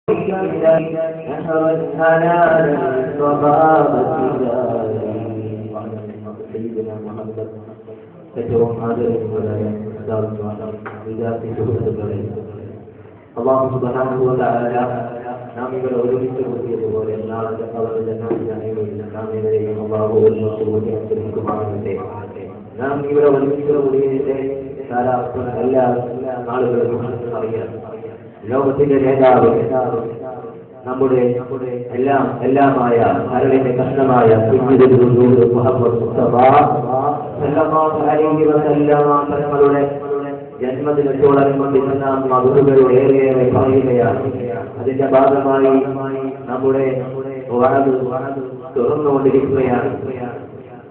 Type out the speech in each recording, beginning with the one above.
نحو الحلال الصبابة سيدنا محمد ഏറ്റവും ആദരവുള്ളവരായ വിദ്യാർത്ഥി സുഹൃത്തുക്കളെ, അല്ലാഹു സുബ്ഹാനഹു വ തആല നാം ഇവിടെ ഒരുമിച്ച് കൂട്ടിയതുപോലെ നാളെ അവരുടെ ജന്മദിനങ്ങളിൽ നാം ഇവരെയും അല്ലാഹു ഒരുമിക്കുമാറാകട്ടെ. നാം ഇവിടെ ഒരുമിച്ച് കൂടിയതിന്റെ കാലാവസ്ഥ എല്ലാ ആളുകളും അറിയാം. ലോകത്തിന്റെ നേതാവ്, നമ്മുടെ എല്ലാമായ കരളിന്റെ കഷ്ണമായ മുഹമ്മദ് മുസ്തഫ സല്ലല്ലാഹു അലൈഹി വസല്ലം തങ്ങളുടെ ജന്മദിനത്തോടനുബന്ധിച്ച് നാം മധുരകൾ ഏറെ പറയുകയാണ്. അതിന്റെ ഭാഗമായി നമ്മുടെ തുറന്നുകൊണ്ടിരിക്കുകയാണ്.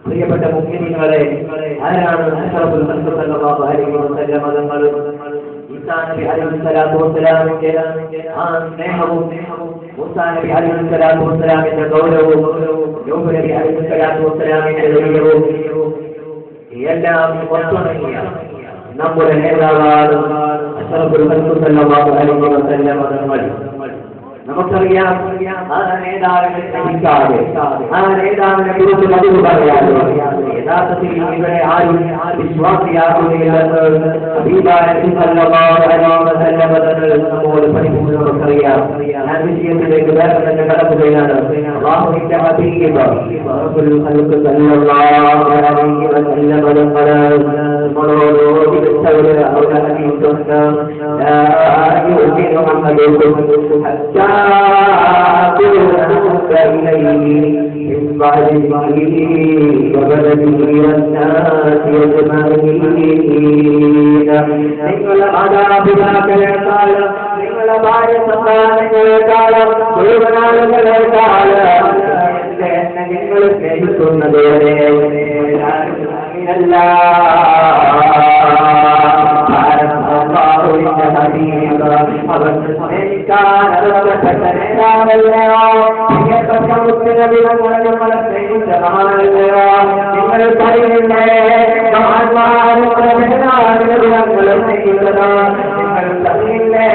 പ്രിയപ്പെട്ട മുസ്ലിമീങ്ങളെ, ആരാണ് അഷ്റഫുൽ ഖൽഖ് സല്ലല്ലാഹു അലൈഹി വസല്ലം തങ്ങൾ? ഈസാ നബി അലൈഹിസ്സലാത്തു വസ്സലാമിന്റെ ആ സ്നേഹവും, മൂസാ നബി അലൈഹിസ്സലാത്തു വസ്സലാമിന്റെ ഗൗരവവും, നൂഹ് നബി അലൈഹിസ്സലാത്തു വസ്സലാമിന്റെ ധൈര്യവും എല്ലാം ഒത്തുണങ്ങിയ നമ്മുടെ നേതാവാണ് അഷ്റഫുൽ ഖൽഖ് സല്ലല്ലാഹു അലൈഹി വസല്ലം തങ്ങൾ. നമുക്കറിയാം, ആ നേതാവിനെ സ്നേഹിക്കാതെ, ആ നേതാവിനെ കുറിച്ച് മതിവ് പറയാതെ യഥാർത്ഥത്തിൽ ഇവിടെ ആരും വിശ്വാസിയാകുകയില്ലെന്ന് നമ്മോട് പഠിക്കുന്നത് നമുക്കറിയാം. ഞാൻ വിഷയത്തിലേക്ക് വേറെ തന്നെ കടക്കുകയാണ്. അല്ലാഹുവിന്റെ ഹബീബ് റസൂലുൽ ഖൽഖ് സല്ലല്ലാഹു അലൈഹി വസല്ലം നമ്മളോട് ഓടിച്ചവര് അവരുടെ ഹദീസുണ്ട്. ലാ യുഅ്മിനു അഹദുക്കും ഹത്താ تدعوك إليه من بعد ذكره وبلده والناس أجمعين. നിങ്ങളുടെ മാതാപിതാക്കളെക്കാൾ, നിങ്ങളുടെ ഭാര്യ സന്താനങ്ങളെക്കാൾ, മുഴുവനാളുകളെക്കാൾ എന്നെ നിങ്ങൾ സ്നേഹിക്കുന്നതുവരെ അവൻ സ്നേഹിക്കാൻ അർഹപ്പെട്ട നേതാവല്ലയോ? പ്രിയപ്പെട്ട മുത്തുനബികളെ നമ്മളെ സ്നേഹിച്ചതാണല്ലയോ? നിങ്ങൾ പറയുന്നേ മഹാന്മാരും പ്രധാനങ്ങളും സ്നേഹിച്ചത് നിങ്ങൾ പറയുന്നേ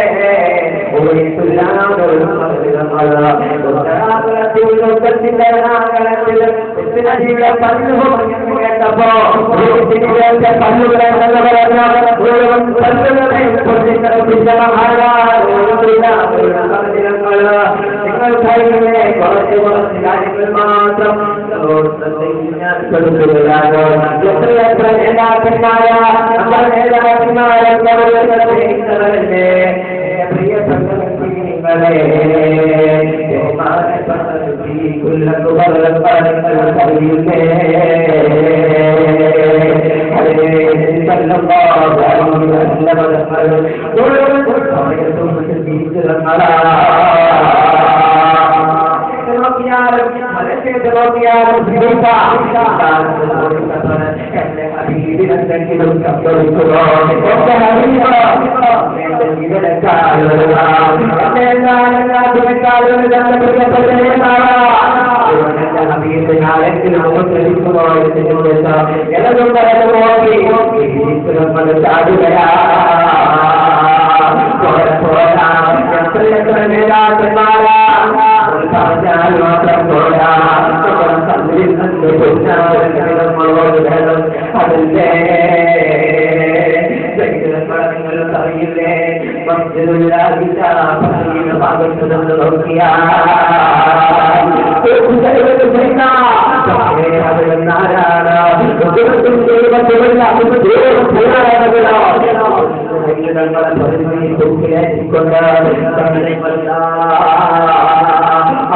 കാര്യങ്ങൾ മാത്രം എത്രയെത്ര നേതാക്കന്മാരാ നമ്മുടെ നേതാക്കന്മാരെ പ്രിയപ്പെട്ട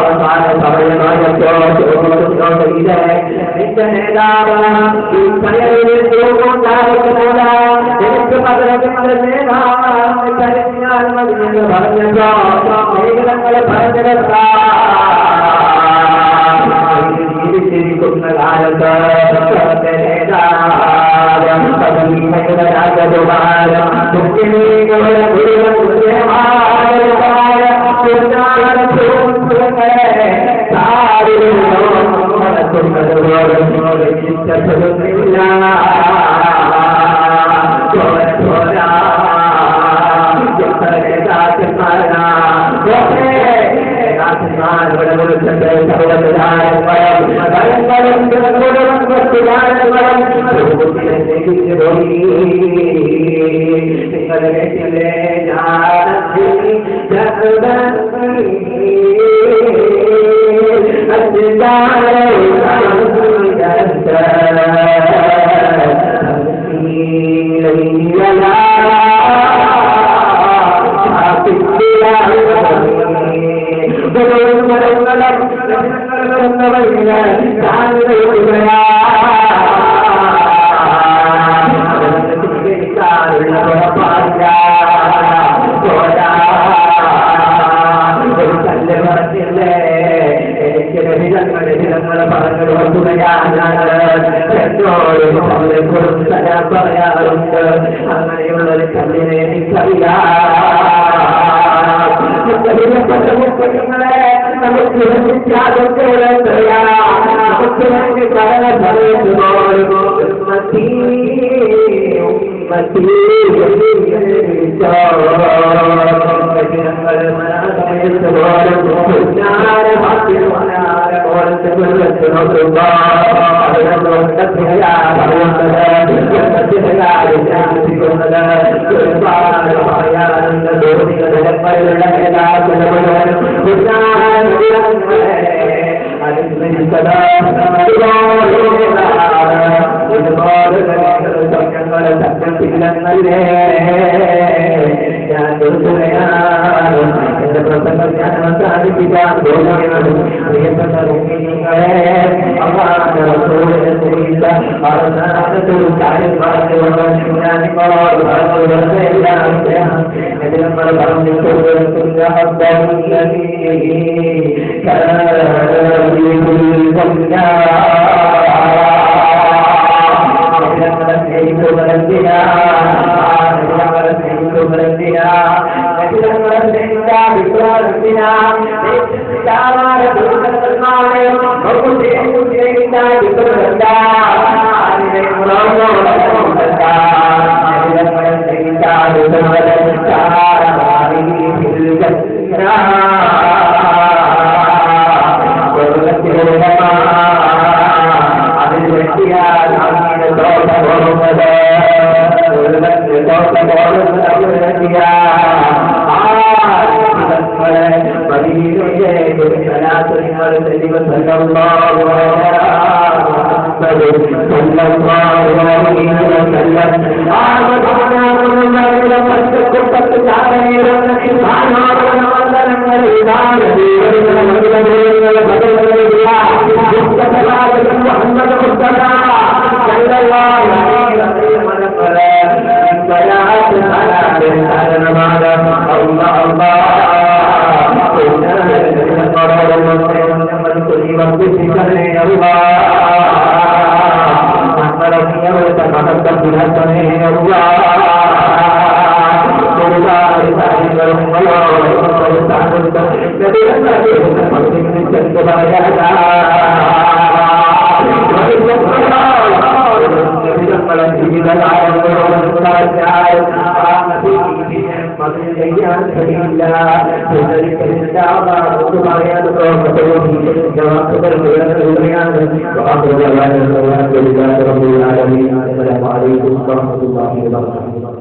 അവസാന സമയമായപ്പോ എന്റെ നേതാവ് ഈ പലരിൽ പോകുന്നുണ്ടാകുന്നില്ല. എനിക്ക് പകരങ്ങളുടെ നേതാവ് കരഞ്ഞാൽ മതി എന്ന് പറഞ്ഞപ്പോ മേഖലങ്ങളെ പറഞ്ഞെടുത്ത ജീവിച്ചിരിക്കുന്ന കാലത്ത് രാജകുമാരം മുസ്ലിങ്ങളുടെ മുഴുവൻ ോരാ ഇവിടെ വിളിച്ചിട്ട് നിങ്ങളുടെ വീട്ടിലെ പറയാറുണ്ട്. അങ്ങനെയുള്ളൊരു കല്ലിനെ എനിക്കറിയാം. നമുക്ക് Assalamualaikum warahmatullahi wabarakatuh.